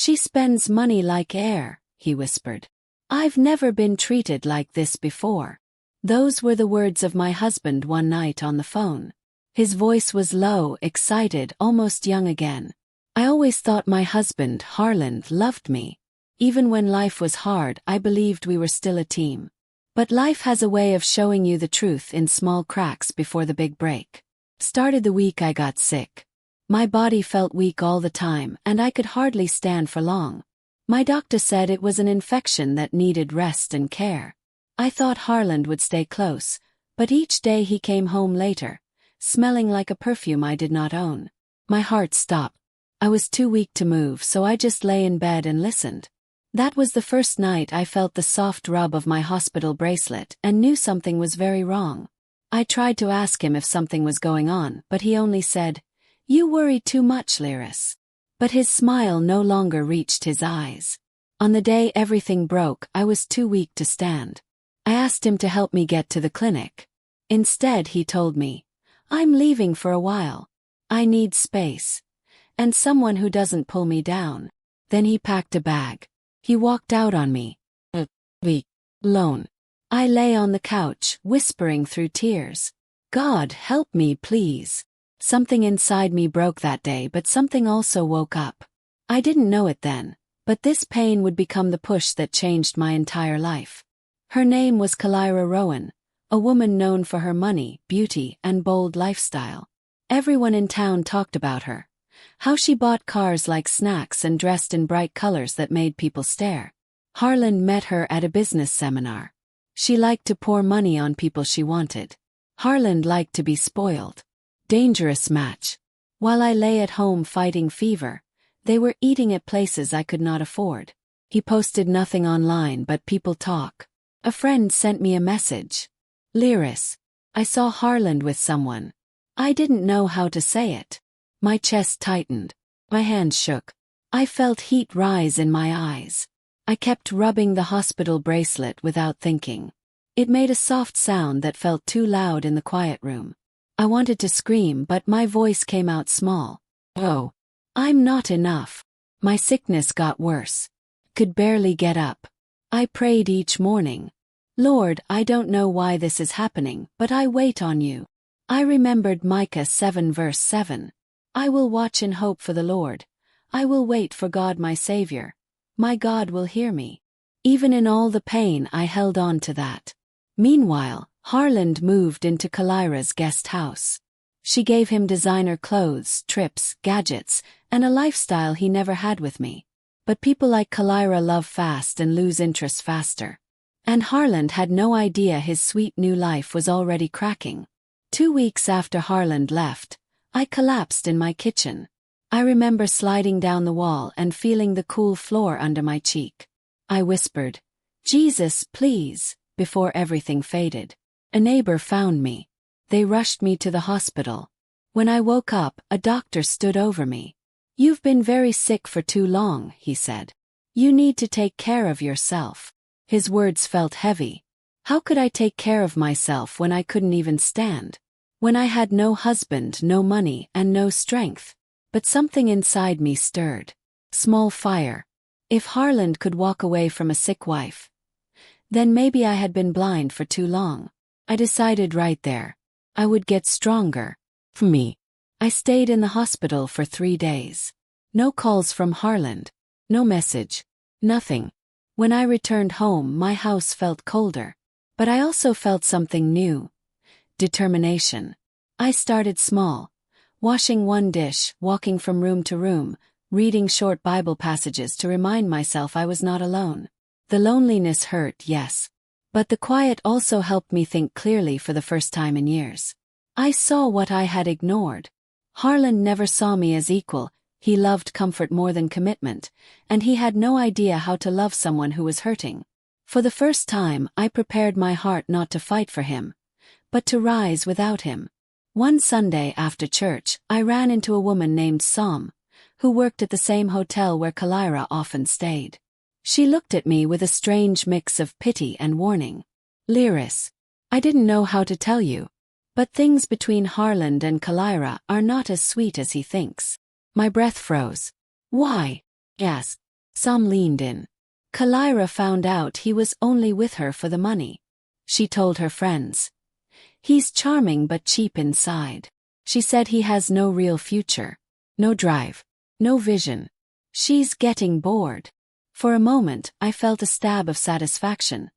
She spends money like air, he whispered. I've never been treated like this before. Those were the words of my husband one night on the phone. His voice was low, excited, almost young again. I always thought my husband, Harland, loved me. Even when life was hard, I believed we were still a team. But life has a way of showing you the truth in small cracks before the big break. Started the week I got sick. My body felt weak all the time, and I could hardly stand for long. My doctor said it was an infection that needed rest and care. I thought Harland would stay close, but each day he came home later, smelling like a perfume I did not own. My heart stopped. I was too weak to move, so I just lay in bed and listened. That was the first night I felt the soft rub of my hospital bracelet and knew something was very wrong. I tried to ask him if something was going on, but he only said, "You worry too much, Lyris." But his smile no longer reached his eyes. On the day everything broke, I was too weak to stand. I asked him to help me get to the clinic. Instead, he told me, "I'm leaving for a while. I need space. And someone who doesn't pull me down." Then he packed a bag. He walked out on me. Alone. I lay on the couch, whispering through tears. God, help me, please. Something inside me broke that day, but something also woke up. I didn't know it then, but this pain would become the push that changed my entire life. Her name was Kalira Rowan, a woman known for her money, beauty, and bold lifestyle. Everyone in town talked about her. How she bought cars like snacks and dressed in bright colors that made people stare. Harland met her at a business seminar. She liked to pour money on people she wanted. Harland liked to be spoiled. Dangerous match. While I lay at home fighting fever, they were eating at places I could not afford. He posted nothing online, but people talk. A friend sent me a message. Lyris, I saw Harland with someone. I didn't know how to say it. My chest tightened. My hands shook. I felt heat rise in my eyes. I kept rubbing the hospital bracelet without thinking. It made a soft sound that felt too loud in the quiet room. I wanted to scream, but my voice came out small. Oh, I'm not enough. My sickness got worse. Could barely get up. I prayed each morning. Lord, I don't know why this is happening, but I wait on you. I remembered Micah 7 verse 7. I will watch in hope for the Lord. I will wait for God my Savior. My God will hear me. Even in all the pain, I held on to that. Meanwhile, Harland moved into Kalira's guest house. She gave him designer clothes, trips, gadgets, and a lifestyle he never had with me. But people like Kalira love fast and lose interest faster. And Harland had no idea his sweet new life was already cracking. 2 weeks after Harland left, I collapsed in my kitchen. I remember sliding down the wall and feeling the cool floor under my cheek. I whispered, "Jesus, please," before everything faded. A neighbor found me. They rushed me to the hospital. When I woke up, a doctor stood over me. "You've been very sick for too long," he said. "You need to take care of yourself." His words felt heavy. How could I take care of myself when I couldn't even stand? When I had no husband, no money, and no strength? But something inside me stirred. Small fire. If Harland could walk away from a sick wife, then maybe I had been blind for too long. I decided right there. I would get stronger. For me. I stayed in the hospital for 3 days. No calls from Harland. No message. Nothing. When I returned home, my house felt colder. But I also felt something new. Determination. I started small. Washing one dish, walking from room to room, reading short Bible passages to remind myself I was not alone. The loneliness hurt, yes. But the quiet also helped me think clearly for the first time in years. I saw what I had ignored. Harland never saw me as equal. He loved comfort more than commitment, and he had no idea how to love someone who was hurting. For the first time, I prepared my heart not to fight for him, but to rise without him. One Sunday after church, I ran into a woman named Sam, who worked at the same hotel where Kalira often stayed. She looked at me with a strange mix of pity and warning. "Lyris, I didn't know how to tell you, but things between Harland and Kalira are not as sweet as he thinks." My breath froze. "Why?" I asked. Sam leaned in. Kalira found out he was only with her for the money. She told her friends. He's charming but cheap inside. She said he has no real future. No drive. No vision. She's getting bored. For a moment, I felt a stab of satisfaction.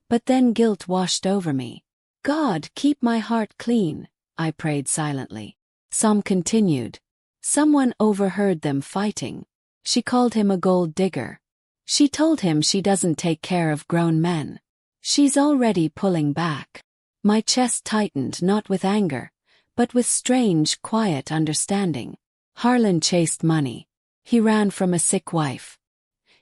But then guilt washed over me. God, keep my heart clean, I prayed silently. Sam continued. Someone overheard them fighting. She called him a gold digger. She told him she doesn't take care of grown men. She's already pulling back. My chest tightened not with anger, but with strange, quiet understanding. Harlan chased money. He ran from a sick wife.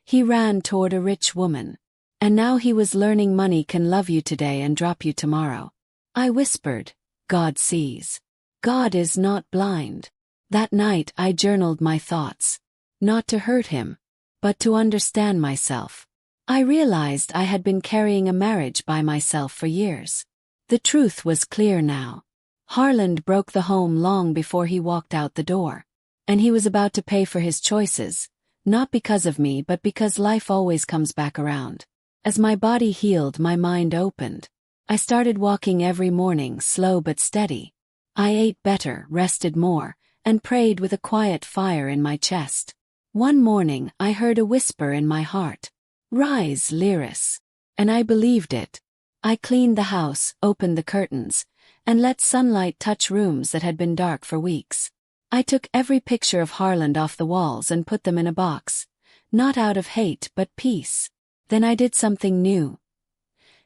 He ran toward a rich woman. And now he was learning money can love you today and drop you tomorrow. I whispered, God sees. God is not blind. That night I journaled my thoughts. Not to hurt him, but to understand myself. I realized I had been carrying a marriage by myself for years. The truth was clear now. Harlan broke the home long before he walked out the door. And he was about to pay for his choices, not because of me but because life always comes back around. As my body healed, my mind opened. I started walking every morning, slow but steady. I ate better, rested more, and prayed with a quiet fire in my chest. One morning I heard a whisper in my heart. Rise, Lyris. And I believed it. I cleaned the house, opened the curtains, and let sunlight touch rooms that had been dark for weeks. I took every picture of Harlan off the walls and put them in a box, not out of hate but peace. Then I did something new.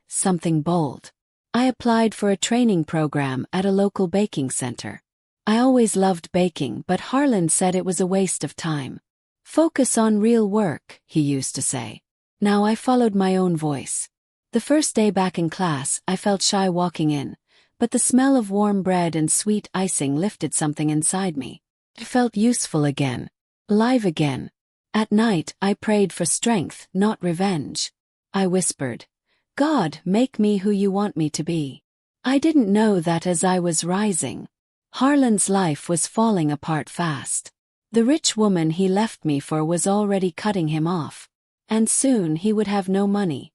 Something bold. I applied for a training program at a local baking center. I always loved baking, but Harlan said it was a waste of time. Focus on real work, he used to say. Now I followed my own voice. The first day back in class, I felt shy walking in, but the smell of warm bread and sweet icing lifted something inside me. I felt useful again. Alive again. At night, I prayed for strength, not revenge. I whispered, God, make me who you want me to be. I didn't know that as I was rising, Harlan's life was falling apart fast. The rich woman he left me for was already cutting him off. And soon he would have no money,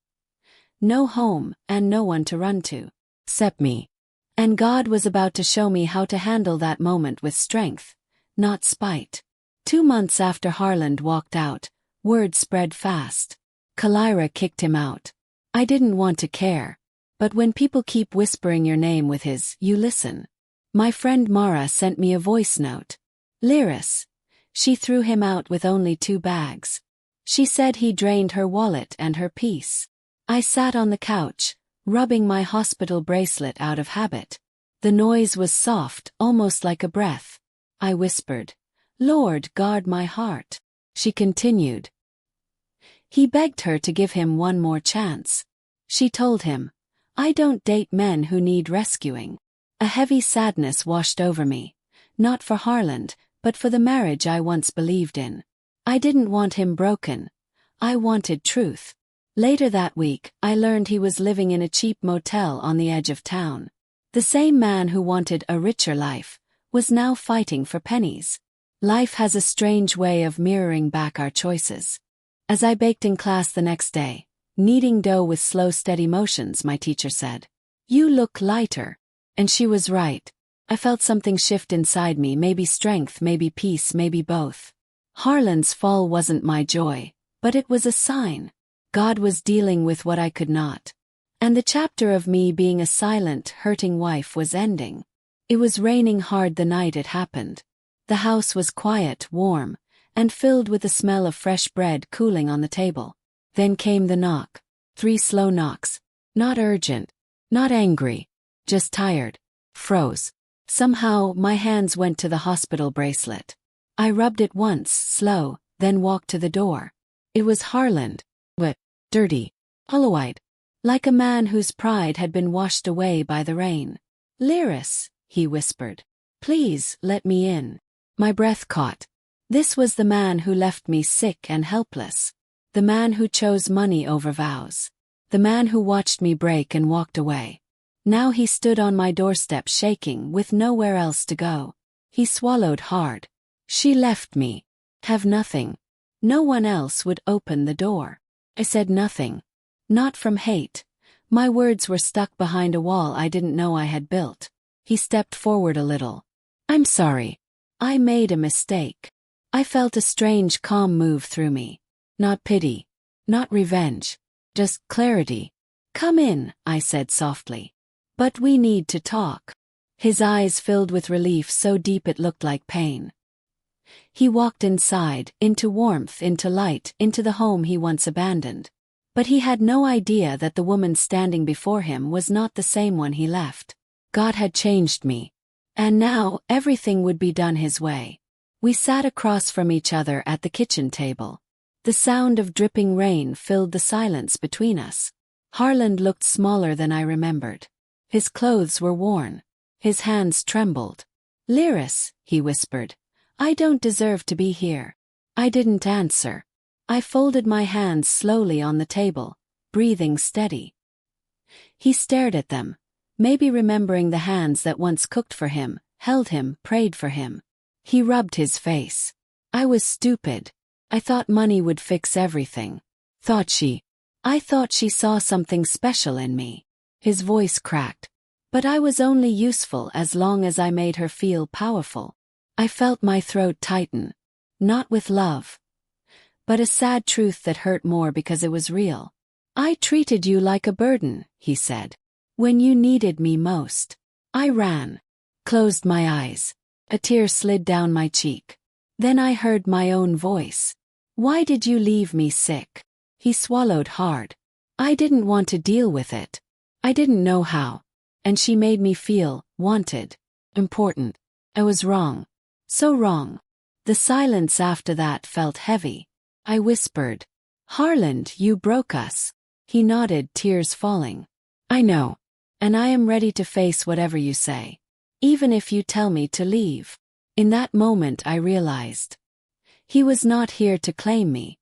no home, and no one to run to, except me. And God was about to show me how to handle that moment with strength, not spite. 2 months after Harlan walked out, word spread fast. Kalira kicked him out. I didn't want to care. But when people keep whispering your name with his, you listen. My friend Mara sent me a voice note. Lyris. She threw him out with only 2 bags. She said he drained her wallet and her peace. I sat on the couch, rubbing my hospital bracelet out of habit. The noise was soft, almost like a breath. I whispered, Lord, guard my heart. She continued. He begged her to give him one more chance. She told him, I don't date men who need rescuing. A heavy sadness washed over me, not for Harlan, but for the marriage I once believed in. I didn't want him broken. I wanted truth. Later that week, I learned he was living in a cheap motel on the edge of town. The same man who wanted a richer life was now fighting for pennies. Life has a strange way of mirroring back our choices. As I baked in class the next day, kneading dough with slow, steady motions, my teacher said, You look lighter. And she was right. I felt something shift inside me, maybe strength, maybe peace, maybe both. Harlan's fall wasn't my joy, but it was a sign. God was dealing with what I could not. And the chapter of me being a silent, hurting wife was ending. It was raining hard the night it happened. The house was quiet, warm, and filled with the smell of fresh bread cooling on the table. Then came the knock. 3 slow knocks. Not urgent. Not angry. Just tired. Froze. Somehow, my hands went to the hospital bracelet. I rubbed it once, slow, then walked to the door. It was Harlan. Wet, dirty, hollow-eyed, like a man whose pride had been washed away by the rain. Lyris, he whispered. Please, let me in. My breath caught. This was the man who left me sick and helpless. The man who chose money over vows. The man who watched me break and walked away. Now he stood on my doorstep shaking with nowhere else to go. He swallowed hard. She left me. Have nothing. No one else would open the door. I said nothing. Not from hate. My words were stuck behind a wall I didn't know I had built. He stepped forward a little. I'm sorry. I made a mistake. I felt a strange calm move through me. Not pity. Not revenge. Just clarity. Come in, I said softly. But we need to talk. His eyes filled with relief so deep it looked like pain. He walked inside, into warmth, into light, into the home he once abandoned. But he had no idea that the woman standing before him was not the same one he left. God had changed me. And now, everything would be done his way. We sat across from each other at the kitchen table. The sound of dripping rain filled the silence between us. Harland looked smaller than I remembered. His clothes were worn. His hands trembled. Lyris, he whispered, I don't deserve to be here. I didn't answer. I folded my hands slowly on the table, breathing steady. He stared at them, maybe remembering the hands that once cooked for him, held him, prayed for him. He rubbed his face. I was stupid. I thought money would fix everything. I thought she saw something special in me. His voice cracked. But I was only useful as long as I made her feel powerful. I felt my throat tighten. Not with love. But a sad truth that hurt more because it was real. I treated you like a burden, he said. When you needed me most. I ran. Closed my eyes. A tear slid down my cheek. Then I heard my own voice. Why did you leave me sick? He swallowed hard. I didn't want to deal with it. I didn't know how. And she made me feel wanted, important. I was wrong. So wrong. The silence after that felt heavy. I whispered, Harland, you broke us. He nodded, tears falling. I know. And I am ready to face whatever you say. Even if you tell me to leave. In that moment I realized. He was not here to claim me.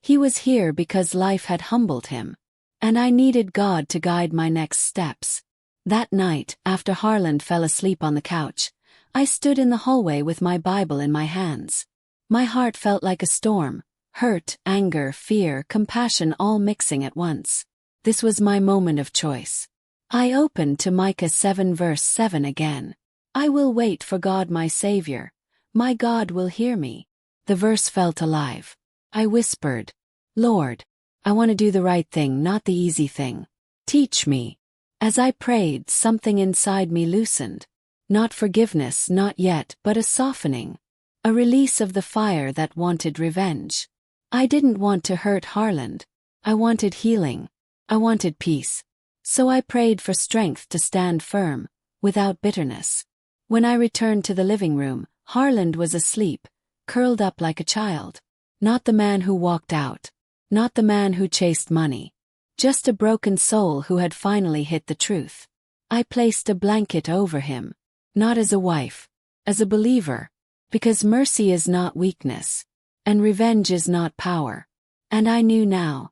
He was here because life had humbled him. And I needed God to guide my next steps. That night, after Harland fell asleep on the couch, I stood in the hallway with my Bible in my hands. My heart felt like a storm, hurt, anger, fear, compassion all mixing at once. This was my moment of choice. I opened to Micah 7 verse 7 again. I will wait for God my Savior. My God will hear me. The verse felt alive. I whispered, Lord, I want to do the right thing, not the easy thing. Teach me. As I prayed, something inside me loosened. Not forgiveness, not yet, but a softening. A release of the fire that wanted revenge. I didn't want to hurt Harland. I wanted healing. I wanted peace. So I prayed for strength to stand firm, without bitterness. When I returned to the living room, Harland was asleep, curled up like a child. Not the man who walked out. Not the man who chased money. Just a broken soul who had finally hit the truth. I placed a blanket over him. Not as a wife. As a believer. Because mercy is not weakness. And revenge is not power. And I knew now.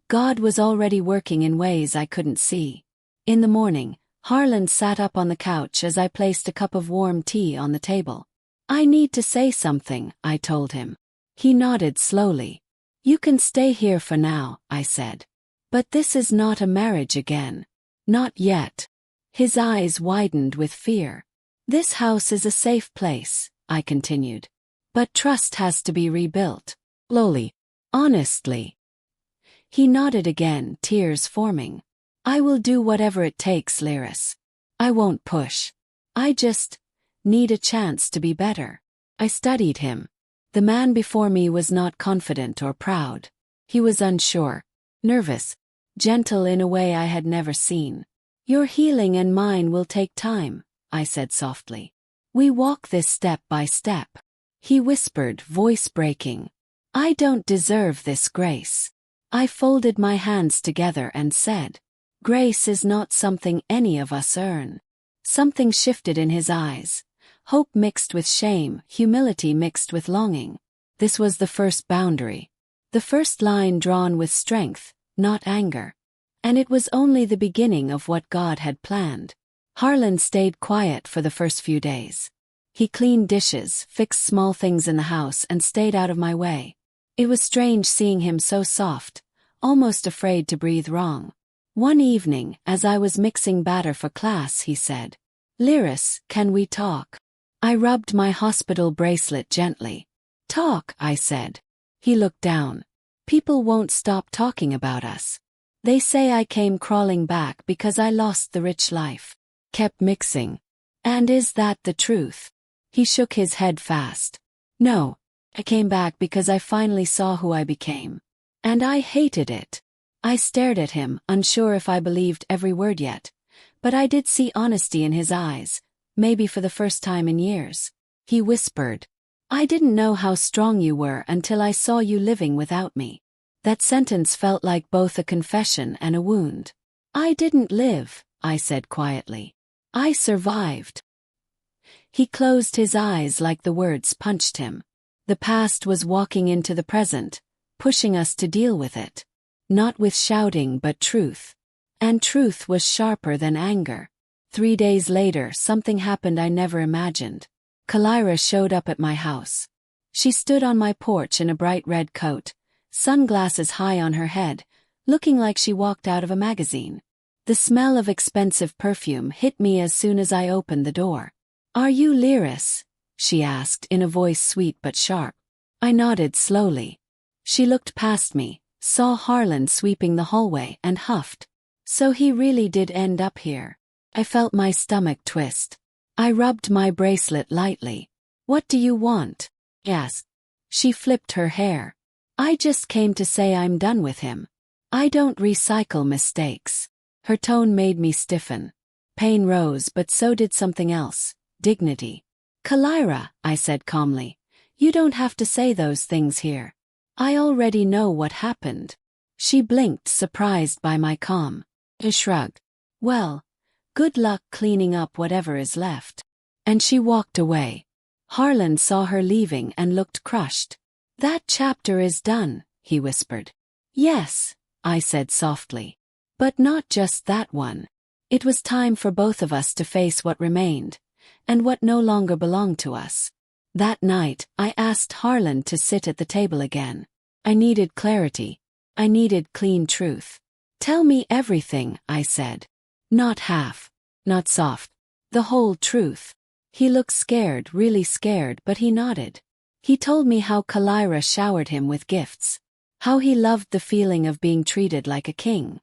God was already working in ways I couldn't see. In the morning, Harland sat up on the couch as I placed a cup of warm tea on the table. I need to say something, I told him. He nodded slowly. You can stay here for now, I said. But this is not a marriage again. Not yet. His eyes widened with fear. This house is a safe place, I continued. But trust has to be rebuilt. Slowly. Honestly. He nodded again, tears forming. I will do whatever it takes, Lyris. I won't push. I just need a chance to be better. I studied him. The man before me was not confident or proud. He was unsure, nervous, gentle in a way I had never seen. Your healing and mine will take time, I said softly. We walk this step by step. He whispered, voice breaking. I don't deserve this grace. I folded my hands together and said, grace is not something any of us earn. Something shifted in his eyes. Hope mixed with shame, humility mixed with longing. This was the first boundary. The first line drawn with strength, not anger. And it was only the beginning of what God had planned. Harland stayed quiet for the first few days. He cleaned dishes, fixed small things in the house, and stayed out of my way. It was strange seeing him so soft, almost afraid to breathe wrong. One evening, as I was mixing batter for class, he said, "Lyris, can we talk?" I rubbed my hospital bracelet gently. "Talk," I said. He looked down. "People won't stop talking about us. They say I came crawling back because I lost the rich life." Kept mixing. "And is that the truth?" He shook his head fast. "No. I came back because I finally saw who I became. And I hated it." I stared at him, unsure if I believed every word yet. But I did see honesty in his eyes, maybe for the first time in years. He whispered, "I didn't know how strong you were until I saw you living without me." That sentence felt like both a confession and a wound. "I didn't live," I said quietly. "I survived." He closed his eyes like the words punched him. The past was walking into the present, pushing us to deal with it. Not with shouting but truth. And truth was sharper than anger. 3 days later, something happened I never imagined. Kalira showed up at my house. She stood on my porch in a bright red coat, sunglasses high on her head, looking like she walked out of a magazine. The smell of expensive perfume hit me as soon as I opened the door. "Are you Lyris?" she asked in a voice sweet but sharp. I nodded slowly. She looked past me, saw Harlan sweeping the hallway, and huffed. So he really did end up here. I felt my stomach twist. I rubbed my bracelet lightly. "What do you want?" I asked. She flipped her hair. "I just came to say I'm done with him. I don't recycle mistakes." Her tone made me stiffen. Pain rose, but so did something else, dignity. "Kalira," I said calmly, "you don't have to say those things here. I already know what happened." She blinked, surprised by my calm. I shrugged. "Well, good luck cleaning up whatever is left." And she walked away. Harlan saw her leaving and looked crushed. "That chapter is done," he whispered. "Yes," I said softly. "But not just that one." It was time for both of us to face what remained, and what no longer belonged to us. That night, I asked Harlan to sit at the table again. I needed clarity. I needed clean truth. "Tell me everything," I said. "Not half. Not soft. The whole truth." He looked scared, really scared, but he nodded. He told me how Kalira showered him with gifts. How he loved the feeling of being treated like a king.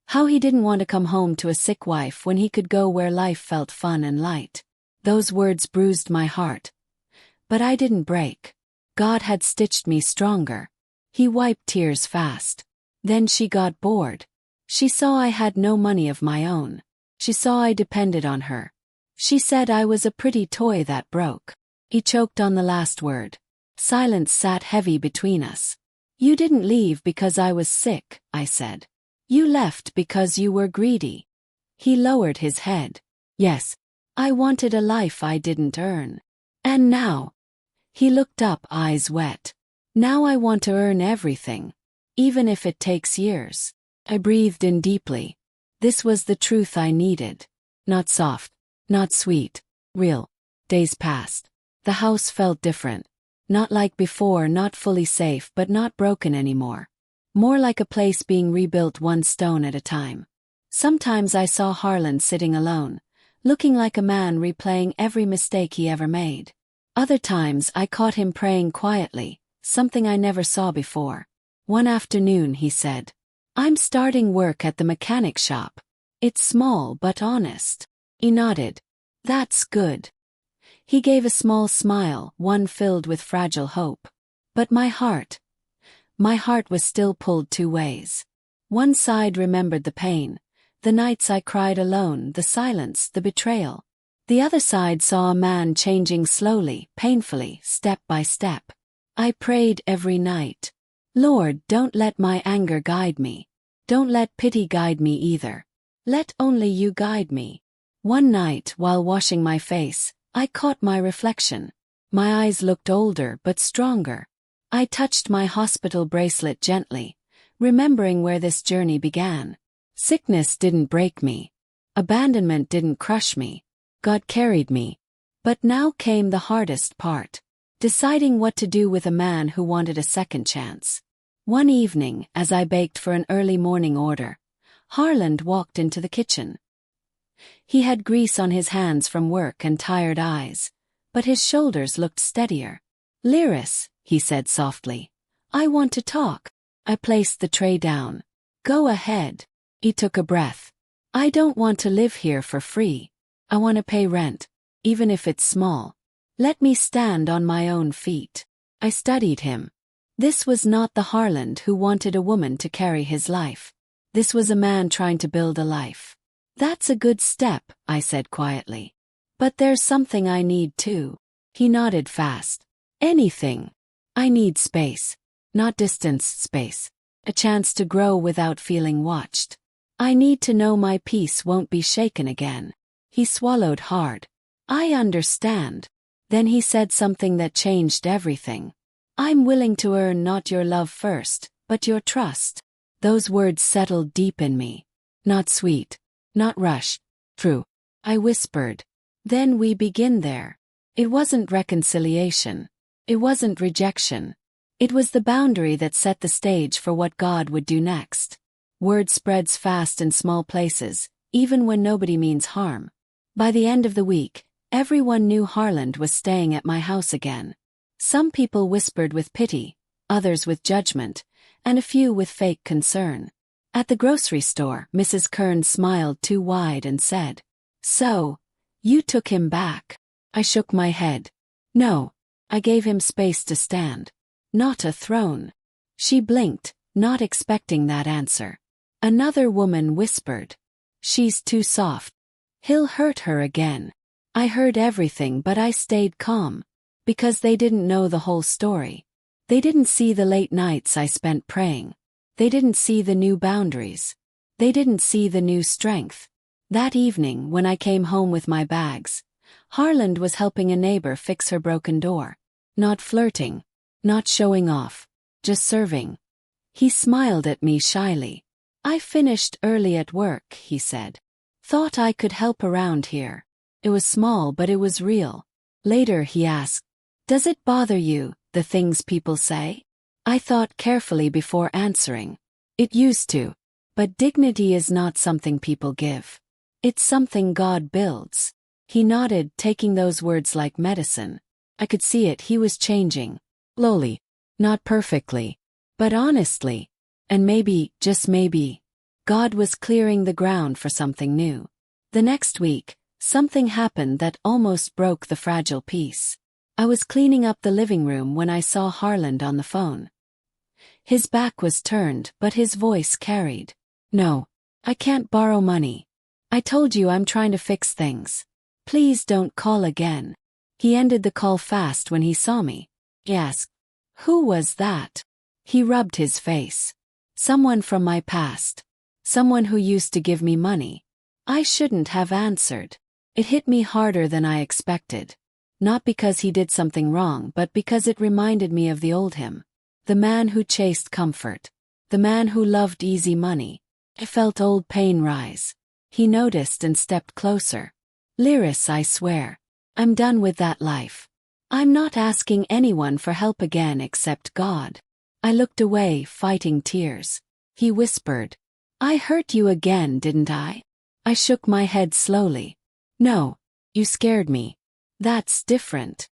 How he didn't want to come home to a sick wife when he could go where life felt fun and light. Those words bruised my heart. But I didn't break. God had stitched me stronger. He wiped tears fast. Then she got bored. She saw I had no money of my own. She saw I depended on her. She said I was a pretty toy that broke. He choked on the last word. Silence sat heavy between us. "You didn't leave because I was sick," I said. "You left because you were greedy." He lowered his head. "Yes. I wanted a life I didn't earn. And now—" He looked up, eyes wet. "Now I want to earn everything. Even if it takes years." I breathed in deeply. This was the truth I needed. Not soft. Not sweet. Real. Days passed. The house felt different. Not like before, not fully safe, but not broken anymore. More like a place being rebuilt one stone at a time. Sometimes I saw Harlan sitting alone, looking like a man replaying every mistake he ever made. Other times I caught him praying quietly, something I never saw before. One afternoon he said, "I'm starting work at the mechanic shop. It's small but honest." He nodded. "That's good." He gave a small smile, one filled with fragile hope. But my heart was still pulled two ways. One side remembered the pain, the nights I cried alone, the silence, the betrayal. The other side saw a man changing slowly, painfully, step by step. I prayed every night. "Lord, don't let my anger guide me. Don't let pity guide me either. Let only you guide me." One night, while washing my face, I caught my reflection. My eyes looked older but stronger. I touched my hospital bracelet gently, remembering where this journey began. Sickness didn't break me. Abandonment didn't crush me. God carried me. But now came the hardest part. deciding what to do with a man who wanted a second chance. One evening, as I baked for an early morning order, Harland walked into the kitchen. He had grease on his hands from work and tired eyes, but his shoulders looked steadier. "Lyris," he said softly, "I want to talk." I placed the tray down. "Go ahead." He took a breath. "I don't want to live here for free. I want to pay rent, even if it's small. Let me stand on my own feet." I studied him. This was not the Harland who wanted a woman to carry his life. This was a man trying to build a life. "That's a good step," I said quietly. "But there's something I need too." He nodded fast. "Anything. I need space. Not distance space. A chance to grow without feeling watched. I need to know my peace won't be shaken again." He swallowed hard. "I understand." Then he said something that changed everything. "I'm willing to earn not your love first, but your trust." Those words settled deep in me. Not sweet. Not rushed. True. I whispered. "Then we begin there." It wasn't reconciliation. It wasn't rejection. It was the boundary that set the stage for what God would do next. Word spreads fast in small places, even when nobody means harm. By the end of the week, everyone knew Harland was staying at my house again. Some people whispered with pity, others with judgment, and a few with fake concern. At the grocery store, Mrs. Kern smiled too wide and said, "So, you took him back?" I shook my head. "No, I gave him space to stand. Not a throne." She blinked, not expecting that answer. Another woman whispered, "She's too soft. He'll hurt her again." I heard everything, but I stayed calm. Because they didn't know the whole story. They didn't see the late nights I spent praying. They didn't see the new boundaries. They didn't see the new strength. That evening, when I came home with my bags, Harland was helping a neighbor fix her broken door. Not flirting. Not showing off. Just serving. He smiled at me shyly. "I finished early at work," he said. "Thought I could help around here." It was small, but it was real. Later he asked, "Does it bother you, the things people say?" I thought carefully before answering. It used to. But dignity is not something people give. It's something God builds. He nodded, taking those words like medicine. I could see it, he was changing. Slowly. Not perfectly. But honestly. And maybe, just maybe, God was clearing the ground for something new. The next week, something happened that almost broke the fragile peace. I was cleaning up the living room when I saw Harland on the phone. His back was turned, but his voice carried. "No, I can't borrow money. I told you I'm trying to fix things. Please don't call again." He ended the call fast when he saw me. He asked, "Who was that?" He rubbed his face. "Someone from my past. Someone who used to give me money." I shouldn't have answered. It hit me harder than I expected. Not because he did something wrong, but because it reminded me of the old him. The man who chased comfort. The man who loved easy money. I felt old pain rise. He noticed and stepped closer. "Lyris, I swear. I'm done with that life. I'm not asking anyone for help again except God." I looked away, fighting tears. He whispered, "I hurt you again, didn't I?" I shook my head slowly. "No, you scared me. That's different."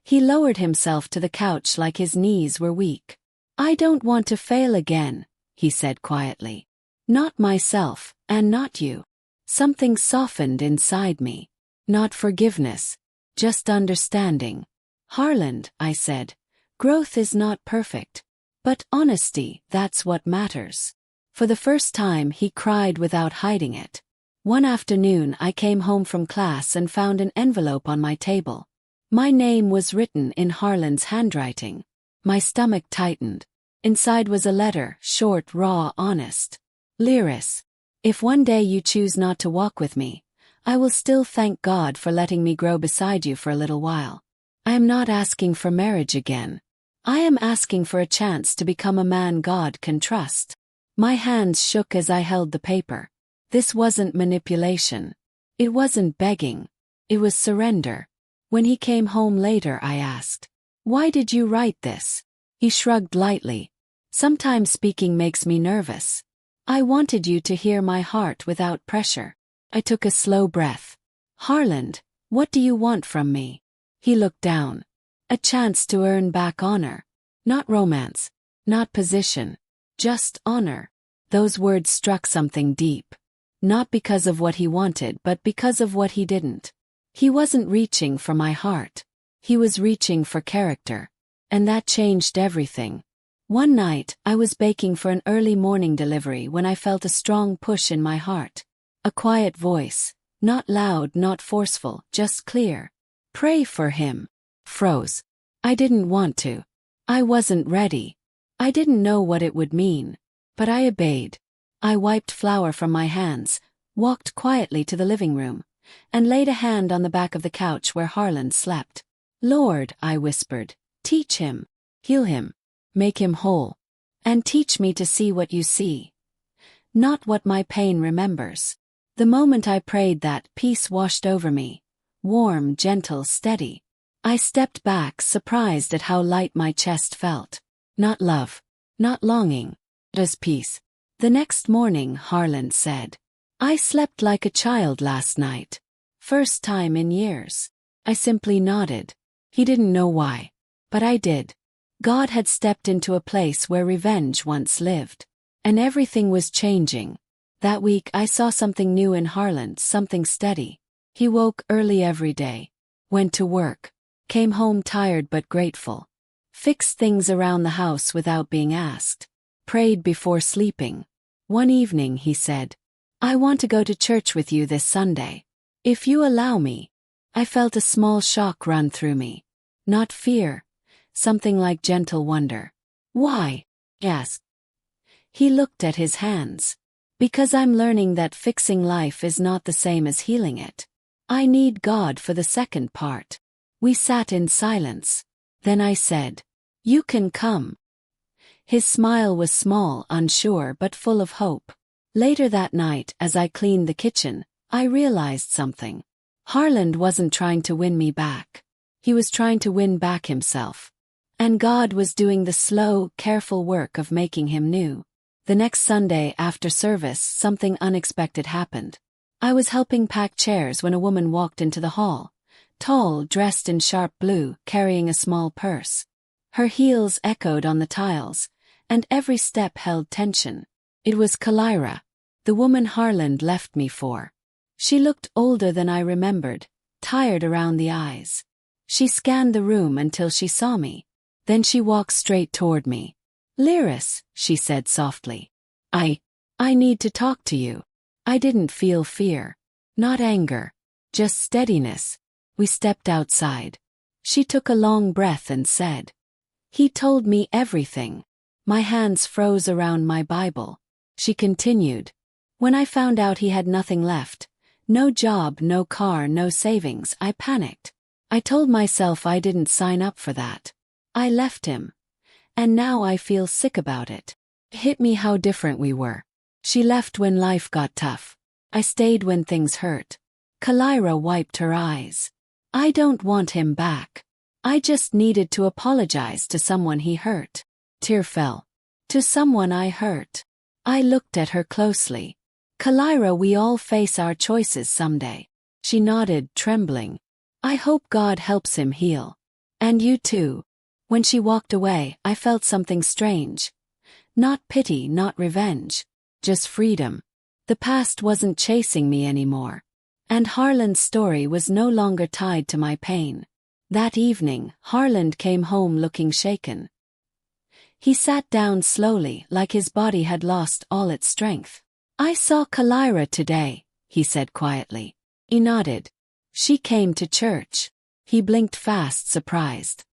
He lowered himself to the couch like his knees were weak. "I don't want to fail again," he said quietly. "Not myself, and not you." Something softened inside me. Not forgiveness. Just understanding. "Harland," I said, "growth is not perfect. But honesty, that's what matters." For the first time he cried without hiding it. One afternoon I came home from class and found an envelope on my table. My name was written in Harland's handwriting. My stomach tightened. Inside was a letter, short, raw, honest. "Lyris, if one day you choose not to walk with me, I will still thank God for letting me grow beside you for a little while. I am not asking for marriage again. I am asking for a chance to become a man God can trust." My hands shook as I held the paper. This wasn't manipulation. It wasn't begging. It was surrender. When he came home later, I asked, "Why did you write this?" He shrugged lightly. "Sometimes speaking makes me nervous. I wanted you to hear my heart without pressure." I took a slow breath. "Harland, what do you want from me?" He looked down. "A chance to earn back honor. Not romance. Not position. Just honor." Those words struck something deep. Not because of what he wanted, but because of what he didn't. He wasn't reaching for my heart. He was reaching for character. And that changed everything. One night, I was baking for an early morning delivery when I felt a strong push in my heart. A quiet voice. Not loud, not forceful, just clear. "Pray for him." Froze. I didn't want to. I wasn't ready. I didn't know what it would mean. But I obeyed. I wiped flour from my hands, walked quietly to the living room, and laid a hand on the back of the couch where Harland slept. "Lord," I whispered, "teach him. Heal him. Make him whole. And teach me to see what you see. Not what my pain remembers." The moment I prayed that, peace washed over me. Warm, gentle, steady. I stepped back, surprised at how light my chest felt. Not love. Not longing. Just peace. The next morning, Harland said, "I slept like a child last night. First time in years." I simply nodded. He didn't know why. But I did. God had stepped into a place where revenge once lived. And everything was changing. That week I saw something new in Harland, something steady. He woke early every day. Went to work. Came home tired but grateful. Fixed things around the house without being asked. Prayed before sleeping. One evening he said, "I want to go to church with you this Sunday. If you allow me." I felt a small shock run through me. Not fear. Something like gentle wonder. "Why?" I asked. He looked at his hands. "Because I'm learning that fixing life is not the same as healing it. I need God for the second part." We sat in silence. Then I said, "You can come." His smile was small, unsure, but full of hope. Later that night, as I cleaned the kitchen, I realized something. Harland wasn't trying to win me back. He was trying to win back himself. And God was doing the slow, careful work of making him new. The next Sunday after service, something unexpected happened. I was helping pack chairs when a woman walked into the hall. Tall, dressed in sharp blue, carrying a small purse. Her heels echoed on the tiles, and every step held tension. It was Kalira, the woman Harland left me for. She looked older than I remembered, tired around the eyes. She scanned the room until she saw me. Then she walked straight toward me. "Lyris," she said softly. I need to talk to you." I didn't feel fear. Not anger. Just steadiness. We stepped outside. She took a long breath and said, "He told me everything." My hands froze around my Bible. She continued, "When I found out he had nothing left, no job, no car, no savings, I panicked. I told myself I didn't sign up for that. I left him. And now I feel sick about it. It hit me how different we were. She left when life got tough. I stayed when things hurt." Kalira wiped her eyes. "I don't want him back. I just needed to apologize to someone he hurt." Tear fell. "To someone I hurt." I looked at her closely. "Kalira, we all face our choices someday." She nodded, trembling. "I hope God helps him heal. And you too." When she walked away, I felt something strange. Not pity, not revenge. Just freedom. The past wasn't chasing me anymore. And Harland's story was no longer tied to my pain. That evening, Harland came home looking shaken. He sat down slowly, like his body had lost all its strength. "I saw Kalira today," he said quietly. He nodded. "She came to church." He blinked fast, surprised.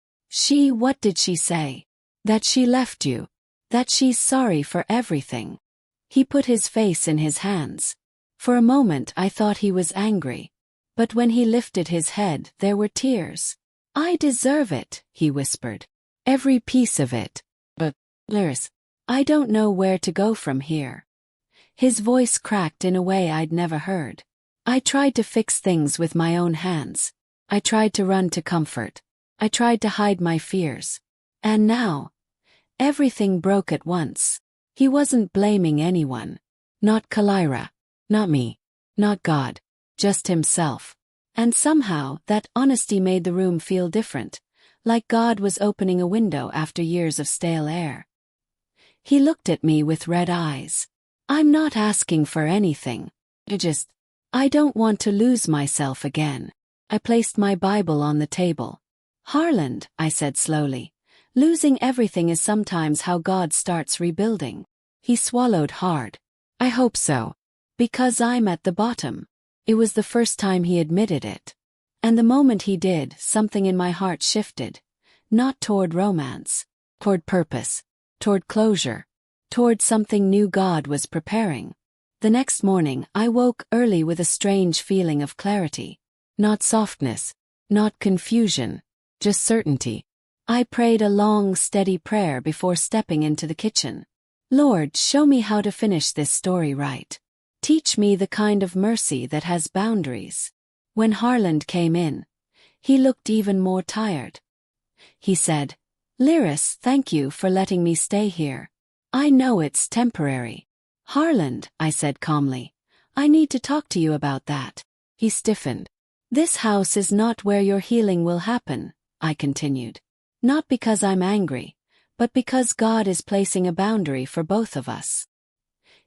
What did she say?" "That she left you. That she's sorry for everything." He put his face in his hands. For a moment I thought he was angry. But when he lifted his head, there were tears. "I deserve it," he whispered. "Every piece of it. But, Lyris, I don't know where to go from here." His voice cracked in a way I'd never heard. "I tried to fix things with my own hands. I tried to run to comfort. I tried to hide my fears. And now, everything broke at once. He wasn't blaming anyone. Not Kalira. Not me. Not God. Just himself. And somehow, that honesty made the room feel different, like God was opening a window after years of stale air. He looked at me with red eyes. I'm not asking for anything. I don't want to lose myself again. I placed my Bible on the table. Harland, I said slowly, losing everything is sometimes how God starts rebuilding. He swallowed hard. I hope so. Because I'm at the bottom. It was the first time he admitted it. And the moment he did, something in my heart shifted. Not toward romance. Toward purpose. Toward closure. Toward something new God was preparing. The next morning, I woke early with a strange feeling of clarity. Not softness. Not confusion. Just certainty. I prayed a long, steady prayer before stepping into the kitchen. Lord, show me how to finish this story right. Teach me the kind of mercy that has boundaries. When Harland came in, he looked even more tired. He said, Lyris, thank you for letting me stay here. I know it's temporary. Harland, I said calmly, I need to talk to you about that. He stiffened. This house is not where your healing will happen, I continued. Not because I'm angry, but because God is placing a boundary for both of us.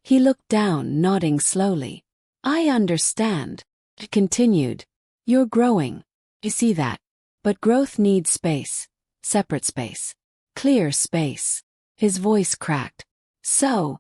He looked down, nodding slowly. I understand. He continued. You're growing. You see that. But growth needs space. Separate space. Clear space. His voice cracked. So,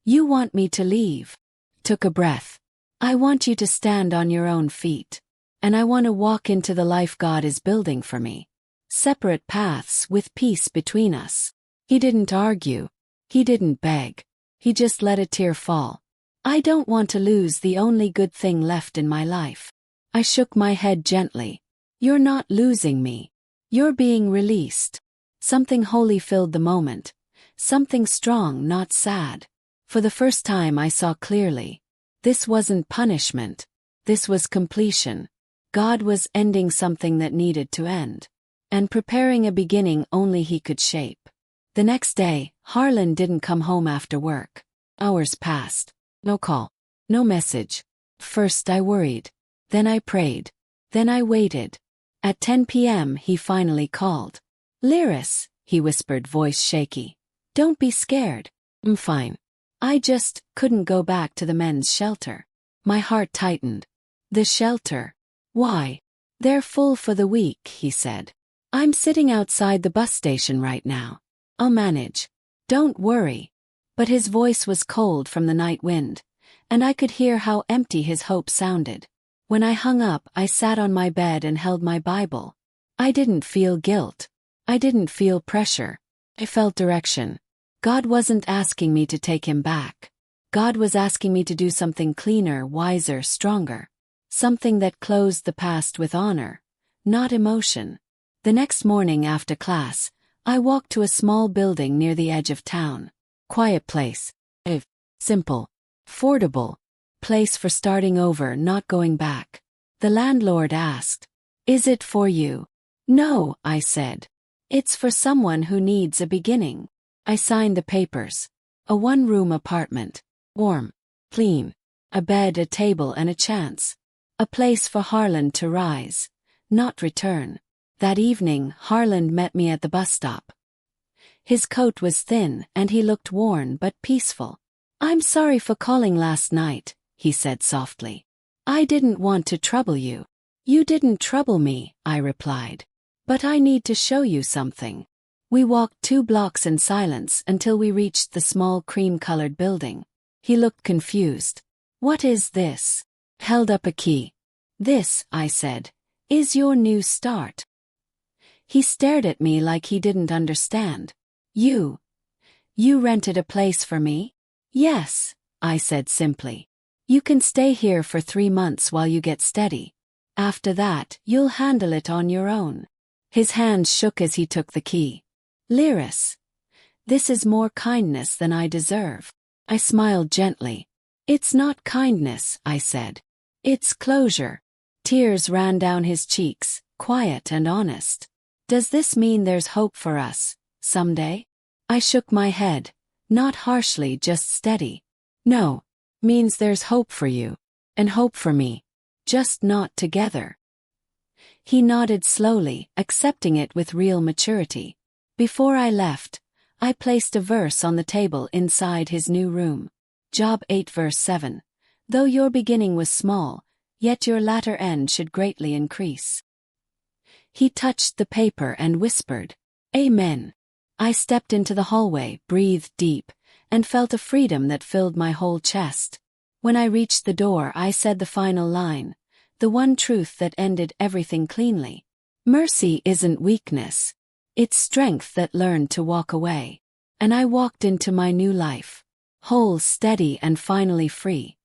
you want me to leave? Took a breath. I want you to stand on your own feet. And I want to walk into the life God is building for me. Separate paths with peace between us. He didn't argue. He didn't beg. He just let a tear fall. I don't want to lose the only good thing left in my life. I shook my head gently. You're not losing me. You're being released. Something holy filled the moment. Something strong, not sad. For the first time I saw clearly. This wasn't punishment. This was completion. God was ending something that needed to end. And preparing a beginning only he could shape. The next day, Harland didn't come home after work. Hours passed. No call. No message. First I worried. Then I prayed. Then I waited. At 10 p.m. he finally called. Lyris, he whispered, voice shaky. Don't be scared. I'm fine. I just couldn't go back to the men's shelter. My heart tightened. The shelter? Why? They're full for the week, he said. I'm sitting outside the bus station right now. I'll manage. Don't worry. But his voice was cold from the night wind, and I could hear how empty his hope sounded. When I hung up, I sat on my bed and held my Bible. I didn't feel guilt. I didn't feel pressure. I felt direction. God wasn't asking me to take him back. God was asking me to do something cleaner, wiser, stronger. Something that closed the past with honor, not emotion. The next morning after class, I walked to a small building near the edge of town. Quiet place. Simple. Affordable. Place for starting over, not going back. The landlord asked, Is it for you? No, I said. It's for someone who needs a beginning. I signed the papers. A one-room apartment. Warm. Clean. A bed, a table, and a chance. A place for Harland to rise, not return. That evening, Harland met me at the bus stop. His coat was thin, and he looked worn but peaceful. I'm sorry for calling last night, he said softly. I didn't want to trouble you. You didn't trouble me, I replied. But I need to show you something. We walked 2 blocks in silence until we reached the small cream-colored building. He looked confused. What is this? Held up a key. This, I said, is your new start. He stared at me like he didn't understand. You rented a place for me? Yes, I said simply. You can stay here for 3 months while you get steady. After that, you'll handle it on your own. His hand shook as he took the key. Lyris, this is more kindness than I deserve. I smiled gently. It's not kindness, I said. It's closure. Tears ran down his cheeks, quiet and honest. Does this mean there's hope for us, someday? I shook my head, not harshly, just steady. No, means there's hope for you. And hope for me. Just not together. He nodded slowly, accepting it with real maturity. Before I left, I placed a verse on the table inside his new room. Job 8 verse 7. Though your beginning was small, yet your latter end should greatly increase. He touched the paper and whispered, Amen. I stepped into the hallway, breathed deep, and felt a freedom that filled my whole chest. When I reached the door, I said the final line, the one truth that ended everything cleanly. Mercy isn't weakness. It's strength that learned to walk away. And I walked into my new life. Whole, steady, and finally free.